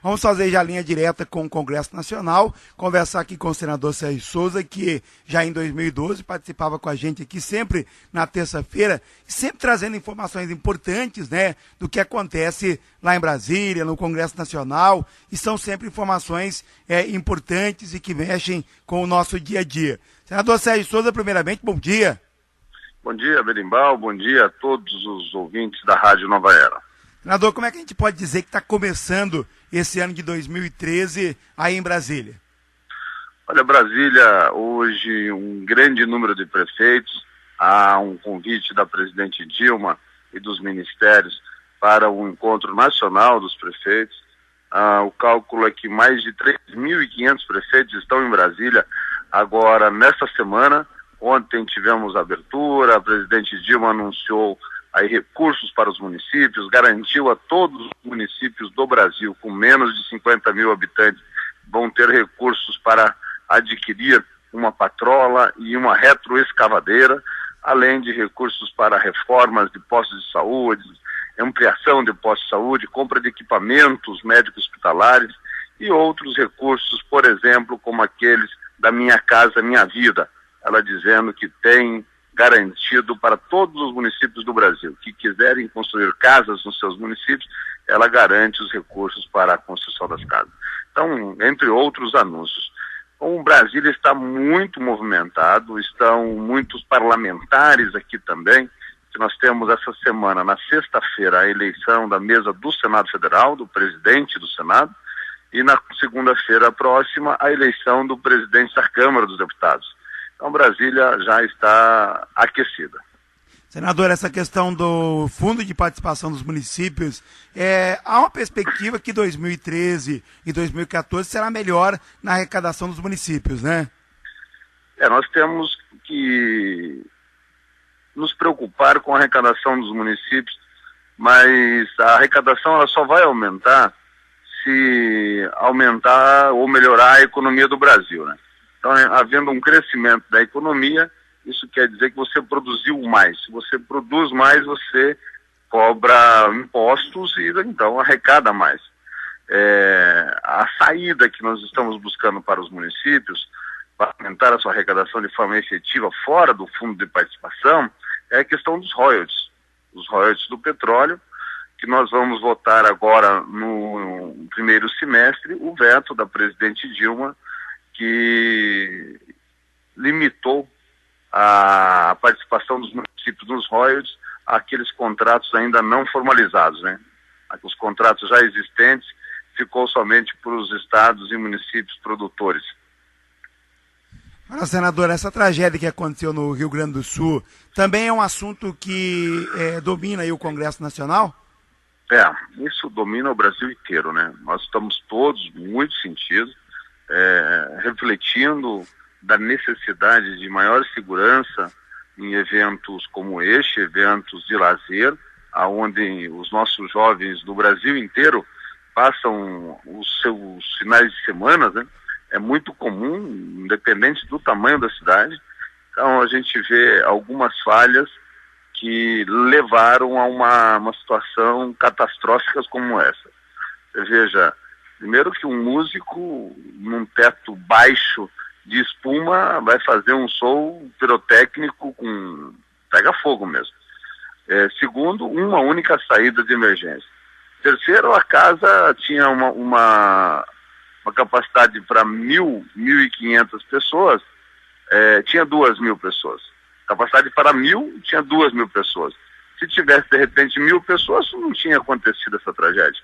Vamos fazer já a linha direta com o Congresso Nacional, conversar aqui com o senador Sérgio Souza, que já em 2012 participava com a gente aqui sempre na terça-feira, sempre trazendo informações importantes, né, do que acontece lá em Brasília, no Congresso Nacional, e são sempre informações importantes e que mexem com o nosso dia a dia. Senador Sérgio Souza, primeiramente, bom dia. Bom dia, Berimbau, bom dia a todos os ouvintes da Rádio Nova Era. Senador, como é que a gente pode dizer que está começando esse ano de 2013 aí em Brasília? Olha, Brasília, hoje um grande número de prefeitos, há um convite da presidente Dilma e dos ministérios para o encontro nacional dos prefeitos. O cálculo é que mais de 3.500 prefeitos estão em Brasília agora nesta semana. Ontem tivemos a abertura, a presidente Dilma anunciou aí recursos para os municípios, garantiu a todos os municípios do Brasil com menos de 50 mil habitantes vão ter recursos para adquirir uma patrola e uma retroescavadeira, além de recursos para reformas de postos de saúde, ampliação de postos de saúde, compra de equipamentos médicos hospitalares e outros recursos, por exemplo, como aqueles da Minha Casa Minha Vida, ela dizendo que tem garantido para todos os municípios do Brasil que quiserem construir casas nos seus municípios, ela garante os recursos para a construção das casas. Então, entre outros anúncios. O Brasília está muito movimentado, estão muitos parlamentares aqui também, que nós temos essa semana, na sexta-feira, a eleição da mesa do Senado Federal, do presidente do Senado, e na segunda-feira próxima, a eleição do presidente da Câmara dos Deputados. Então, Brasília já está aquecida. Senador, essa questão do Fundo de Participação dos Municípios, há uma perspectiva que 2013 e 2014 será melhor na arrecadação dos municípios, né? Nós temos que nos preocupar com a arrecadação dos municípios, mas a arrecadação ela só vai aumentar se aumentar ou melhorar a economia do Brasil, né? Então, havendo um crescimento da economia, isso quer dizer que você produziu mais. Se você produz mais, você cobra impostos e então arrecada mais. A saída que nós estamos buscando para os municípios, para aumentar a sua arrecadação de forma efetiva fora do fundo de participação, é a questão dos royalties. Os royalties do petróleo, que nós vamos votar agora no primeiro semestre, o veto da presidente Dilma, que limitou a participação dos municípios nos royalties àqueles contratos ainda não formalizados, né? Os contratos já existentes ficou somente para os estados e municípios produtores. Olha, senador, essa tragédia que aconteceu no Rio Grande do Sul também é um assunto que domina aí o Congresso Nacional? Isso domina o Brasil inteiro, né? Nós estamos todos muito sentidos, refletindo da necessidade de maior segurança em eventos como este, eventos de lazer, onde os nossos jovens do Brasil inteiro passam os seus finais de semana, né? É muito comum, independente do tamanho da cidade. Então a gente vê algumas falhas que levaram a uma situação catastrófica como essa. Você veja, primeiro que um músico num teto baixo de espuma vai fazer um show pirotécnico com pega fogo mesmo. Segundo, uma única saída de emergência. Terceiro, a casa tinha uma capacidade para 1.500 pessoas, tinha 2.000 pessoas. Capacidade para 1.000, tinha 2.000 pessoas. Se tivesse, de repente, 1.000 pessoas, não tinha acontecido essa tragédia.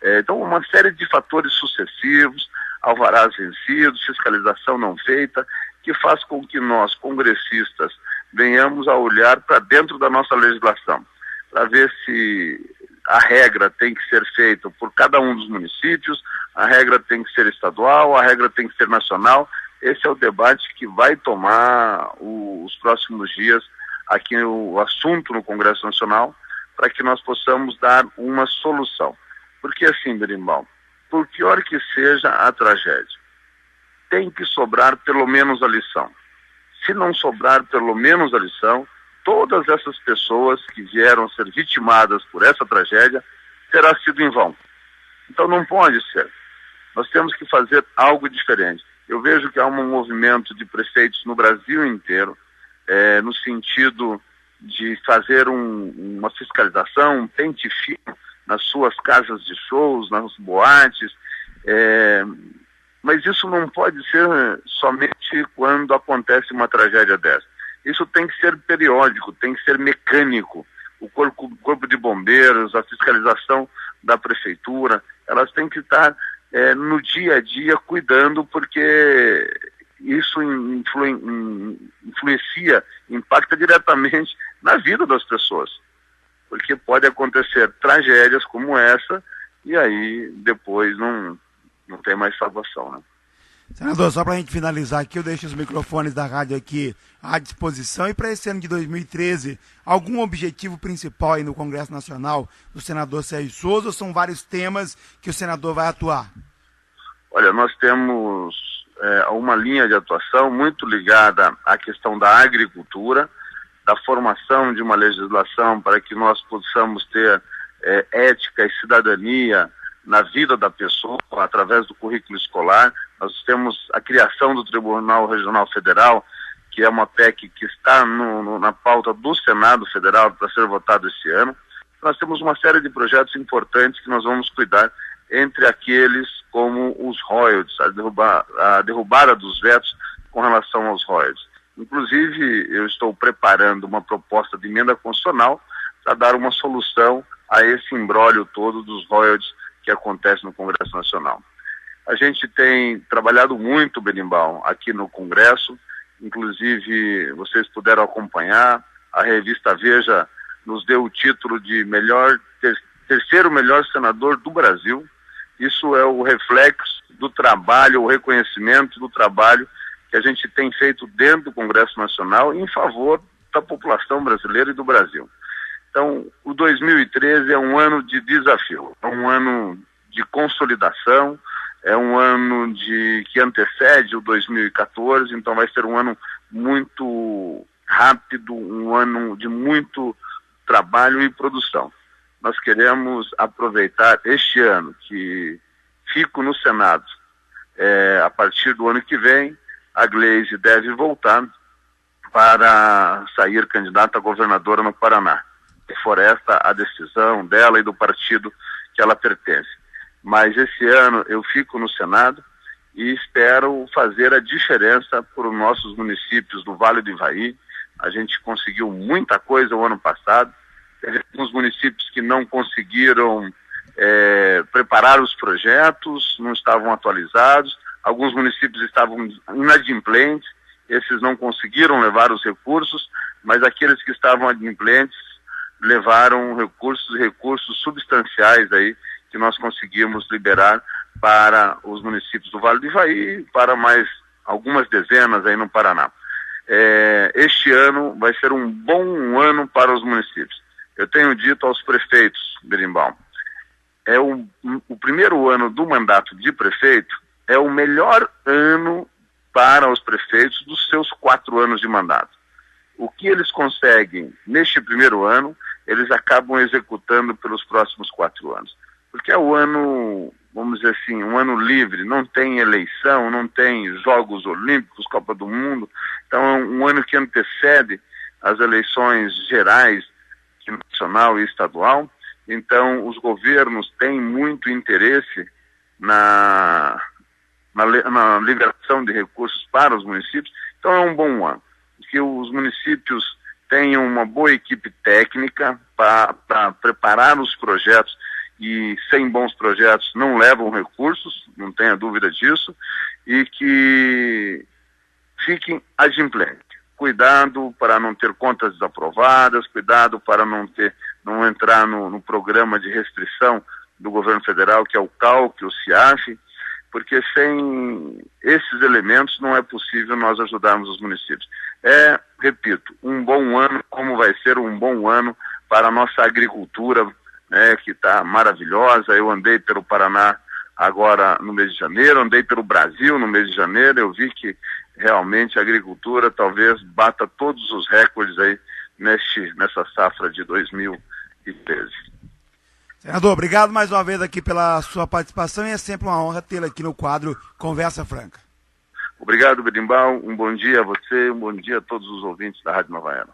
Então, uma série de fatores sucessivos, alvarás vencidos, fiscalização não feita, que faz com que nós, congressistas, venhamos a olhar para dentro da nossa legislação, para ver se a regra tem que ser feita por cada um dos municípios, a regra tem que ser estadual, a regra tem que ser nacional. Esse é o debate que vai tomar os próximos dias aqui o assunto no Congresso Nacional, para que nós possamos dar uma solução. Porque assim, Berimbau, por pior que seja a tragédia, tem que sobrar pelo menos a lição. Se não sobrar pelo menos a lição, todas essas pessoas que vieram ser vitimadas por essa tragédia terá sido em vão. Então não pode ser. Nós temos que fazer algo diferente. Eu vejo que há um movimento de prefeitos no Brasil inteiro, no sentido de fazer uma fiscalização, um pente fino nas suas casas de shows, nas boates, mas isso não pode ser somente quando acontece uma tragédia dessa. Isso tem que ser periódico, tem que ser mecânico. O corpo de bombeiros, a fiscalização da prefeitura, elas têm que estar no dia a dia cuidando, porque isso influencia, impacta diretamente na vida das pessoas. Porque pode acontecer tragédias como essa e aí depois não tem mais salvação, né? Senador, só para a gente finalizar aqui, eu deixo os microfones da rádio aqui à disposição. E para esse ano de 2013, algum objetivo principal aí no Congresso Nacional do senador Sérgio Souza, ou são vários temas que o senador vai atuar? Olha, nós temos uma linha de atuação muito ligada à questão da agricultura, da formação de uma legislação para que nós possamos ter ética e cidadania na vida da pessoa, através do currículo escolar. Nós temos a criação do Tribunal Regional Federal, que é uma PEC que está na pauta do Senado Federal para ser votado esse ano. Nós temos uma série de projetos importantes que nós vamos cuidar, entre aqueles como os royalties, a derrubada dos vetos com relação aos royalties. Inclusive, eu estou preparando uma proposta de emenda constitucional para dar uma solução a esse imbróglio todo dos royalties que acontece no Congresso Nacional. A gente tem trabalhado muito, Berimbau, aqui no Congresso, inclusive vocês puderam acompanhar, a revista Veja nos deu o título de terceiro melhor senador do Brasil. Isso é o reflexo do trabalho, o reconhecimento do trabalho que a gente tem feito dentro do Congresso Nacional em favor da população brasileira e do Brasil. Então, o 2013 é um ano de desafio, é um ano de consolidação, é um ano que antecede o 2014, então vai ser um ano muito rápido, um ano de muito trabalho e produção. Nós queremos aproveitar este ano, que fico no Senado. A partir do ano que vem, a Gleisi deve voltar para sair candidata a governadora no Paraná. Se for esta a decisão dela e do partido que ela pertence. Mas esse ano eu fico no Senado e espero fazer a diferença para os nossos municípios do Vale do Ivaí. A gente conseguiu muita coisa o ano passado. Teve alguns municípios que não conseguiram preparar os projetos, não estavam atualizados. Alguns municípios estavam inadimplentes, esses não conseguiram levar os recursos, mas aqueles que estavam adimplentes levaram recursos substanciais aí que nós conseguimos liberar para os municípios do Vale do Ivaí e para mais algumas dezenas aí no Paraná. Este ano vai ser um bom ano para os municípios. Eu tenho dito aos prefeitos, Berimbau, o primeiro ano do mandato de prefeito é o melhor ano para os prefeitos dos seus 4 anos de mandato. O que eles conseguem neste primeiro ano, eles acabam executando pelos próximos 4 anos. Porque é o ano, vamos dizer assim, um ano livre, não tem eleição, não tem Jogos Olímpicos, Copa do Mundo. Então é um ano que antecede as eleições gerais, nacional e estadual. Então os governos têm muito interesse na liberação de recursos para os municípios. Então é um bom ano, que os municípios tenham uma boa equipe técnica para preparar os projetos, e sem bons projetos não levam recursos, não tenha dúvida disso, e que fiquem adimplentes. Cuidado para não ter contas desaprovadas, cuidado para não entrar no programa de restrição do governo federal, que é o CALC, o CIAF, porque sem esses elementos não é possível nós ajudarmos os municípios. Repito, um bom ano, como vai ser um bom ano para a nossa agricultura, que está maravilhosa. Eu andei pelo Paraná agora no mês de janeiro, andei pelo Brasil no mês de janeiro, eu vi que realmente a agricultura talvez bata todos os recordes aí nessa safra de 2013. Senador, obrigado mais uma vez aqui pela sua participação e é sempre uma honra tê-lo aqui no quadro Conversa Franca. Obrigado, Berimbau. Um bom dia a você, um bom dia a todos os ouvintes da Rádio Nova Era.